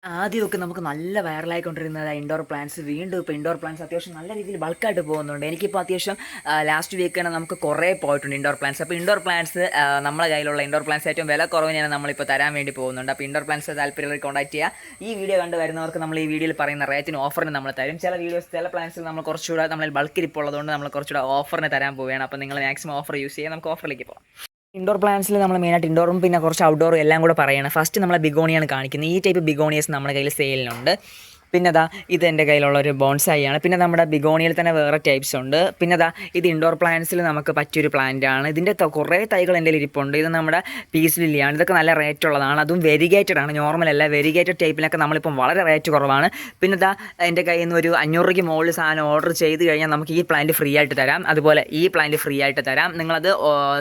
ആദ്യമൊക്കെ നമുക്ക് നല്ല വൈറലായിക്കൊണ്ടിരുന്നത് ഇൻഡോർ പ്ലാന്റ്സ് വീണ്ടും ഇപ്പോൾ ഇൻഡോർ പ്ലാന്റ്സ് അത്യാവശ്യം നല്ല രീതിയിൽ ബൾക്കായിട്ട് പോകുന്നുണ്ട്. എനിക്കിപ്പോൾ അത്യാവശ്യം ലാസ്റ്റ് വീക്ക് തന്നെ നമുക്ക് കുറേ പോയിട്ടുണ്ട് ഇൻഡോർ പ്ലാന്റ്സ്. അപ്പോൾ ഇൻഡോർ പ്ലാന്റ്സ് നമ്മുടെ കയ്യിലുള്ള ഇൻഡോർ പ്ലാന്റ്സ് ഏറ്റവും വില കുറവിനാണ് നമ്മളിപ്പോൾ തരാൻ വേണ്ടി പോകുന്നുണ്ട്. അപ്പോൾ ഇൻഡോർ പ്ലാന്റ്സ് താല്പര്യമുള്ളവർ കോൺടാക്ട് ചെയ്യുക. ഈ വീഡിയോ കണ്ട് വരുന്നവർക്ക് നമ്മൾ ഈ വീഡിയോയിൽ പറയുന്ന റേറ്റിന് ഓഫറിന് നമ്മൾ തരും. ചില പ്ലാന്റ്സ് നമ്മൾ കുറച്ചുകൂടെ നമ്മളിൽ ബൾക്കിരിപ്പുള്ളതുകൊണ്ട് നമ്മൾ കുറച്ചുകൂടെ ഓഫറിന് തരാൻ പോവുകയാണ്. അപ്പോൾ നിങ്ങൾ മാക്സിമം ഓഫർ യൂസ് ചെയ്യുക. നമുക്ക് ഓഫറിലേക്ക് പോകാം. ഇൻഡോർ പ്ലാന്റ്സിൽ നമ്മൾ മെയിനായിട്ട് ഇൻഡോറും പിന്നെ കുറച്ച് ഔട്ട്ഡോറും എല്ലാം കൂടെ പറയണം. ഫസ്റ്റ് നമ്മളെ ബിഗോണിയാണ് കാണിക്കുന്നത്. ഈ ടൈപ്പ് ബിഗോണിയസ് നമ്മുടെ കയ്യിൽ സെയിലിനുണ്ട്. പിന്നെ ഇത് എൻ്റെ കയ്യിലുള്ള ഒരു ബോൺസായി ആണ്. പിന്നെ നമ്മുടെ ബിഗോണിയയിൽ തന്നെ വേറെ ടൈപ്സ് ഉണ്ട്. പിന്നെ ഇത് ഇൻഡോർ പ്ലാന്റ്സിൽ നമുക്ക് പറ്റിയൊരു പ്ലാന്റ് ആണ്. ഇതിൻ്റെ കുറേ തൈകൾ എൻ്റെ ഇരിപ്പുണ്ട്. ഇത് നമ്മുടെ പീസ് ലില്ലിയാണ്. ഇതൊക്കെ നല്ല റേറ്റ് ഉള്ളതാണ്. അതും വെരിഗേറ്റഡ് ആണ്, നോർമൽ അല്ല. വെരിഗേറ്റഡ് ടൈപ്പിലൊക്കെ നമ്മളിപ്പം വളരെ റേറ്റ് കുറവാണ്. പിന്നെ എൻ്റെ കയ്യിൽ നിന്ന് ഒരു 500 രൂപയ്ക്ക് മുകളിൽ സാധനം ഓർഡർ ചെയ്ത് കഴിഞ്ഞാൽ നമുക്ക് ഈ പ്ലാന്റ് ഫ്രീ ആയിട്ട് തരാം. അതുപോലെ ഈ പ്ലാന്റ് ഫ്രീ ആയിട്ട് തരാം. നിങ്ങളത്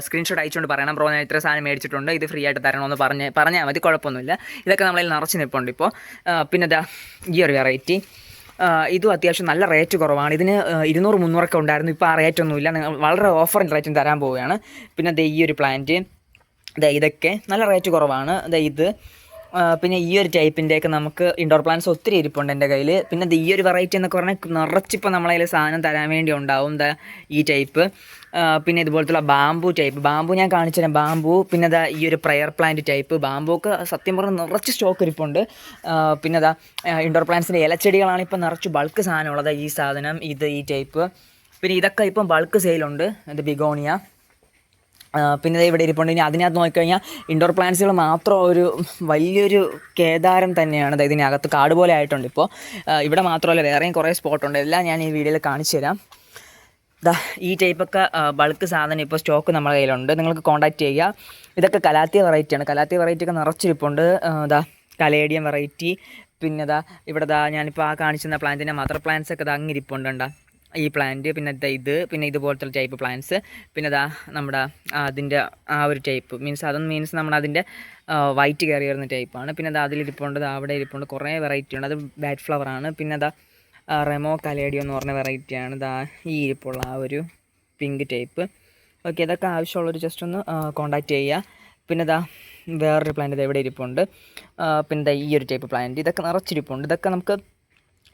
സ്ക്രീൻഷോട്ട് അയച്ചുകൊണ്ട് പറയണം, ബ്രോ ഞാൻ ഇത്ര സാധനം മേടിച്ചിട്ടുണ്ട്, ഇത് ഫ്രീ ആയിട്ട് തരണമെന്ന് പറഞ്ഞാൽ മതി, കുഴപ്പമൊന്നുമില്ല. ഇതൊക്കെ നമ്മളിൽ നിറച്ച് നിൽപ്പുണ്ട് ഇപ്പോൾ. പിന്നെ ഈ ഒരു വെറൈറ്റി ഇതും അത്യാവശ്യം നല്ല റേറ്റ് കുറവാണ്. ഇതിന് 200-300 ഉണ്ടായിരുന്നു. ഇപ്പോൾ ആ റേറ്റൊന്നുമില്ല. വളരെ ഓഫറിൻ്റെ റേറ്റും തരാൻ പോവുകയാണ്. പിന്നെ ഈ ഒരു പ്ലാന്റ് ഇതൊക്കെ നല്ല റേറ്റ് കുറവാണ്. ഇത് പിന്നെ ഈ ഒരു ടൈപ്പിൻ്റെയൊക്കെ നമുക്ക് ഇൻഡോർ പ്ലാന്റ്സ് ഒത്തിരി ഇരിപ്പുണ്ട് എൻ്റെ കയ്യിൽ. പിന്നെ ഈ ഒരു വെറൈറ്റി എന്നൊക്കെ പറഞ്ഞാൽ നിറച്ചിപ്പോൾ നമ്മളെ കയ്യിൽ സാധനം തരാൻ വേണ്ടി ഉണ്ടാവും. ഈ ടൈപ്പ്. പിന്നെ ഇതുപോലത്തുള്ള ബാമ്പു ടൈപ്പ്. ബാമ്പു ഞാൻ കാണിച്ചു തരാം. ബാമ്പു പിന്നെ ഈ ഒരു പ്രയർ പ്ലാന്റ് ടൈപ്പ്. ബാമ്പുക്ക് സത്യം പറഞ്ഞാൽ നിറച്ച് സ്റ്റോക്ക് ഇരിപ്പുണ്ട്. പിന്നെ ഇൻഡോർ പ്ലാന്റ്സിൻ്റെ ഇലച്ചെടികളാണ് ഇപ്പോൾ നിറച്ച് ബൾക്ക് സാധനമുള്ളത്. ഈ സാധനം ഈ ടൈപ്പ്. പിന്നെ ഇതൊക്കെ ഇപ്പം ബൾക്ക് സെയിലുണ്ട്. ഇത് ബിഗോണിയ. പിന്നെ ഇവിടെ ഇരിപ്പുണ്ട്. ഇനി അതിനകത്ത് നോക്കിക്കഴിഞ്ഞാൽ ഇൻഡോർ പ്ലാന്റ്സുകൾ മാത്രം ഒരു വലിയൊരു കേദാരം തന്നെയാണ്. ഇതിനകത്ത് കാട് പോലെ ആയിട്ടുണ്ട് ഇപ്പോൾ. ഇവിടെ മാത്രമല്ല വേറെയും കുറേ സ്പോട്ടുണ്ട്. എല്ലാം ഞാൻ ഈ വീഡിയോയിൽ കാണിച്ചു തരാം. ഈ ടൈപ്പൊക്കെ ബൾക്ക് സാധനം ഇപ്പോൾ സ്റ്റോക്ക് നമ്മുടെ കയ്യിലുണ്ട്. നിങ്ങൾക്ക് കോൺടാക്റ്റ് ചെയ്യുക. ഇതൊക്കെ കലാത്തിയ വെറൈറ്റിയാണ്. കലാത്തിയ വെറൈറ്റിയൊക്കെ നിറച്ചിരിപ്പുണ്ട്. Caladium variety. പിന്നെ ഇവിടെ ഞാനിപ്പോൾ കാണിച്ചിരുന്ന പ്ലാന്റിൻ്റെ മദർ പ്ലാന്റ്സ് ഒക്കെ അങ്ങിരിപ്പുണ്ട്. ഈ പ്ലാന്റ്. പിന്നെ പിന്നെ ഇതുപോലത്തെ ടൈപ്പ് പ്ലാന്റ്സ്. പിന്നെ നമ്മുടെ അതിൻ്റെ ഒരു ടൈപ്പ് മീൻസ് നമ്മുടെ അതിൻ്റെ വൈറ്റ് കയറി വരുന്ന ടൈപ്പാണ്. പിന്നെ അതിലിരിപ്പുണ്ട്. അവിടെ ഇരിപ്പുണ്ട്. കുറേ വെറൈറ്റി ഉണ്ട്. അത് ബാറ്റ് ഫ്ലവറാണ്. പിന്നെ റെമോ കലേഡിയോ എന്ന് പറഞ്ഞ വെറൈറ്റിയാണ്. ഈ ഇരിപ്പുള്ള ഒരു പിങ്ക് ടൈപ്പ്. ഓക്കെ, ഇതൊക്കെ ആവശ്യമുള്ളവർ ജസ്റ്റ് ഒന്ന് കോൺടാക്റ്റ് ചെയ്യുക. പിന്നെ വേറൊരു പ്ലാന്റ് എവിടെ ഇരിപ്പുണ്ട്. പിന്നെ ഈ ഒരു ടൈപ്പ് പ്ലാന്റ്. ഇതൊക്കെ നിറച്ചിരിപ്പുണ്ട്. ഇതൊക്കെ നമുക്ക്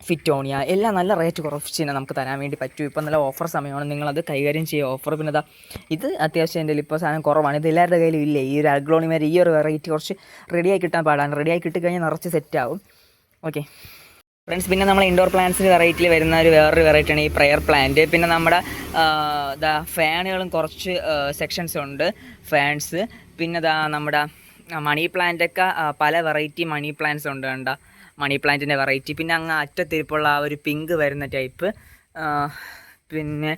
ഫിറ്റോണിയ എല്ലാം നല്ല റേറ്റ് കുറച്ച് തന്നെ നമുക്ക് തരാൻ വേണ്ടി പറ്റും. ഇപ്പം നല്ല ഓഫർ സമയമാണ്. നിങ്ങളത് കൈകാര്യം ചെയ്യുക ഓഫർ. പിന്നെ ഇത് അത്യാവശ്യം എൻ്റെ ഇപ്പോൾ സാധനം കുറവാണ്. ഇത് എല്ലാവരുടെ കയ്യിലും ഇല്ലേ. ഈ ഒരു അഗ്ലോണിമേർ ഈ ഒരു വെറൈറ്റി കുറച്ച് റെഡിയായി കിട്ടാൻ പാടാണ്. റെഡിയായി കിട്ടിക്കഴിഞ്ഞാൽ നിറച്ച് സെറ്റാവും. ഓക്കെ ഫ്രണ്ട്സ്, പിന്നെ നമ്മൾ ഇൻഡോർ പ്ലാന്റ്സിൻ്റെ വെറൈറ്റിയിൽ വരുന്ന വേറൊരു വെറൈറ്റിയാണ് ഈ പ്രയർ പ്ലാന്റ്. പിന്നെ നമ്മുടെ ഫാനുകളും കുറച്ച് സെക്ഷൻസ് ഉണ്ട്, ഫാൻസ്. പിന്നെ നമ്മുടെ മണി പ്ലാന്റൊക്കെ പല വെറൈറ്റി മണി പ്ലാന്റ്സ് ഉണ്ട്. മണി പ്ലാന്റിൻ്റെ വെറൈറ്റി. പിന്നെ അങ്ങ് അറ്റത്തിരിപ്പുള്ള ഒരു പിങ്ക് വരുന്ന ടൈപ്പ്. പിന്നെ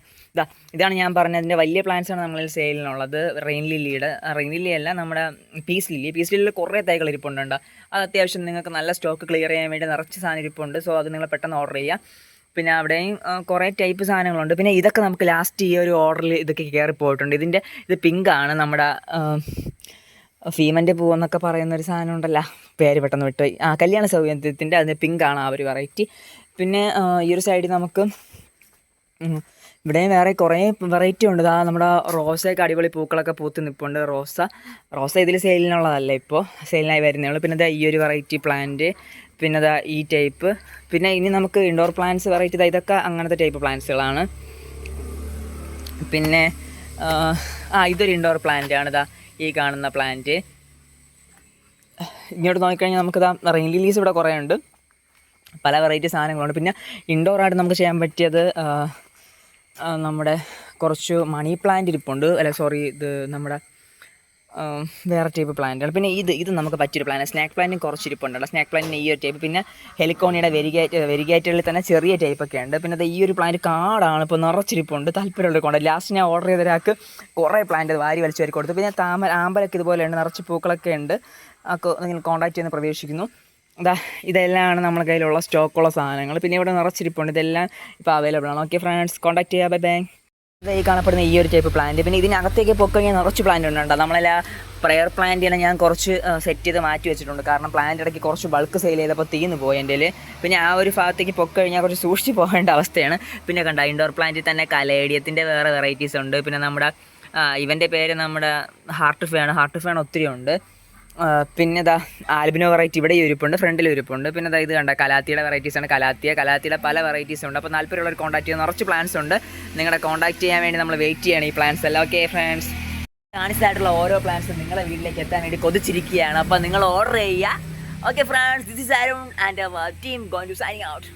ഇതാണ് ഞാൻ പറഞ്ഞതിൻ്റെ വലിയ പ്ലാന്റ്സാണ് നമ്മളിൽ സെയിലിനുള്ളത്. റെയിൻ ലില്ലി അല്ല, നമ്മുടെ പീസ് ലില്ലിയിൽ കുറേ തൈകൾ ഇരിപ്പുണ്ട്. അത് അത്യാവശ്യം നിങ്ങൾക്ക് നല്ല സ്റ്റോക്ക് ക്ലിയർ ചെയ്യാൻ വേണ്ടി നിറച്ച് സാധനം ഇരിപ്പുണ്ട്. സോ അത് നിങ്ങൾ പെട്ടെന്ന് ഓർഡർ ചെയ്യുക. പിന്നെ അവിടെയും കുറേ ടൈപ്പ് സാധനങ്ങളുണ്ട്. പിന്നെ ഇതൊക്കെ നമുക്ക് ലാസ്റ്റ് ഈ ഒരു ഓർഡറിൽ ഇതൊക്കെ കയറിപ്പോയിട്ടുണ്ട്. ഇത് പിങ്കാണ്. നമ്മുടെ ഫീമൻ്റെ പൂവെന്നൊക്കെ പറയുന്നൊരു സാധനം ഉണ്ടല്ലോ, പേര് പെട്ടെന്ന് വിട്ടുപോയി. കല്യാണ സൗകര്യത്തിൻ്റെ അതിന് പിങ്കാണ് ആ ഒരു വെറൈറ്റി. പിന്നെ ഈ ഒരു സൈഡിൽ നമുക്ക് ഇവിടെയും വേറെ കുറേ വെറൈറ്റി ഉണ്ട്. നമ്മുടെ റോസയൊക്കെ അടിപൊളി പൂക്കളൊക്കെ പൂത്ത് നിൽപ്പുണ്ട്. റോസ ഇതിൽ സെയിലിനുള്ളതല്ല, ഇപ്പോൾ സെയിലിനായി വരുന്നേ ഉള്ളൂ. പിന്നെ ഈ ഒരു വെറൈറ്റി പ്ലാന്റ്. പിന്നെ ഈ ടൈപ്പ്. പിന്നെ ഇനി നമുക്ക് ഇൻഡോർ പ്ലാന്റ്സ് വെറൈറ്റി ഇതൊക്കെ അങ്ങനത്തെ ടൈപ്പ് പ്ലാന്റ്സുകളാണ്. പിന്നെ ഇതൊരു ഇൻഡോർ പ്ലാന്റ് ആണ്. ഈ കാണുന്ന പ്ലാന്റ്. ഇങ്ങോട്ട് നോക്കിക്കഴിഞ്ഞാൽ നമുക്ക് റെയിൻ ലില്ലീസ് ഇവിടെ കുറേ ഉണ്ട്. പല വെറൈറ്റി സാധനങ്ങളുണ്ട്. പിന്നെ ഇൻഡോറായിട്ട് നമുക്ക് ചെയ്യാൻ പറ്റിയത് നമ്മുടെ കുറച്ച് മണി പ്ലാന്റ് ഇരിപ്പുണ്ട്. ഇത് നമ്മുടെ വേറെ ടൈപ്പ് പ്ലാന്റാണ്. പിന്നെ ഇത് നമുക്ക് പറ്റിയൊരു പ്ലാന്റ്. സ്നാക്ക് പ്ലാന്റും കുറച്ചിരിപ്പുണ്ടല്ലോ. സ്നാക്ക് പ്ലാന്റിന് ഈ ഒരു ടൈപ്പ്. പിന്നെ ഹെലിക്കോണിയുടെ വെരിഗേറ്റുകളിൽ തന്നെ ചെറിയ ടൈപ്പൊക്കെ ഉണ്ട്. പിന്നെ ഈ ഒരു പ്ലാന്റ് കാടാണ്, ഇപ്പോൾ നിറച്ചിരിപ്പുണ്ട്. താല്പര്യമുള്ള കൊണ്ട് ലാസ്റ്റ് ഞാൻ ഓർഡർ ചെയ്ത ഒരാൾക്ക് കുറേ പ്ലാന്റ് വാരി വലിച്ചു വരി കൊടുത്തു. പിന്നെ ആമ്പലൊക്കെ ഇതുപോലെ ഉണ്ട്, നിറച്ച് പൂക്കളൊക്കെ ഉണ്ട്. നിങ്ങൾ കോൺടാക്ട് ചെയ്യുന്ന പ്രതീക്ഷിക്കുന്നു. ഇതെല്ലാമാണ് നമ്മുടെ കയ്യിലുള്ള സ്റ്റോക്കുള്ള സാധനങ്ങൾ. പിന്നെ ഇവിടെ നിറച്ചിരിപ്പുണ്ട്. ഇതെല്ലാം ഇപ്പോൾ അവൈലബിൾ ആണ്. ഓക്കെ ഫ്രണ്ട്സ്, കോൺടാക്ട് ചെയ്യുക. Bye bye. ഈ കാണപ്പെടുന്ന ഈ ഒരു ടൈപ്പ് പ്ലാന്റ്. പിന്നെ ഇതിനകത്തേക്ക് പൊക്കഴിഞ്ഞാൽ നിറച്ച് പ്ലാന്റ് ഉണ്ട്. നമ്മളെല്ലാ പ്രയർ പ്ലാന്റിനെ ഞാൻ കുറച്ച് സെറ്റ് ചെയ്ത് മാറ്റി വെച്ചിട്ടുണ്ട്. കാരണം പ്ലാന്റ് ഇടയ്ക്ക് കുറച്ച് ബൾക്ക് സെയിൽ ചെയ്തപ്പോൾ തീർന്നു പോയി എൻ്റെ. പിന്നെ ആ ഒരു ഭാഗത്തേക്ക് പൊക്കഴിഞ്ഞാൽ കുറച്ച് സൂക്ഷിച്ച് പോകേണ്ട അവസ്ഥയാണ്. പിന്നെ ഇൻഡോർ പ്ലാന്റിൽ തന്നെ കലേഡിയത്തിൻ്റെ വേറെ വെറൈറ്റീസ് ഉണ്ട്. പിന്നെ നമ്മുടെ ഇവൻ്റെ പേര് നമ്മുടെ ഹാർട്ട് ഫാൻ ഒത്തിരി ഉണ്ട്. പിന്നെ ഇതാ ആൽബിനോ വെറൈറ്റി ഇവിടെ ഇരിപ്പുണ്ട്, ഫ്രണ്ടിൽ ഇരിപ്പുണ്ട്. പിന്നെ ഇതാ ഇത് കണ്ട കലാത്തിയുടെ വെറൈറ്റീസാണ്. കലാത്തിയുടെ പല വെറൈറ്റീസ് ഉണ്ട്. അപ്പോൾ താല്പര്യമുള്ളവർ കോൺടാക്ട് ചെയ്യാൻ നിറച്ച് പ്ലാൻസ് ഉണ്ട്. നിങ്ങളുടെ കോൺടാക്ട് ചെയ്യാൻ വേണ്ടി നമ്മൾ വെയിറ്റ് ചെയ്യണം ഈ പ്ലാൻസ് എല്ലാം. ഓക്കെ ഫ്രണ്ട്സ്, കാണിച്ചായിട്ടുള്ള ഓരോ പ്ലാൻസും നിങ്ങളുടെ വീട്ടിലേക്ക് എത്താൻ വേണ്ടി കൊതിച്ചിരിക്കുകയാണ്. അപ്പോൾ നിങ്ങൾ ഓർഡർ ചെയ്യുക. Okay friends, this is Arun and our team going to signing out.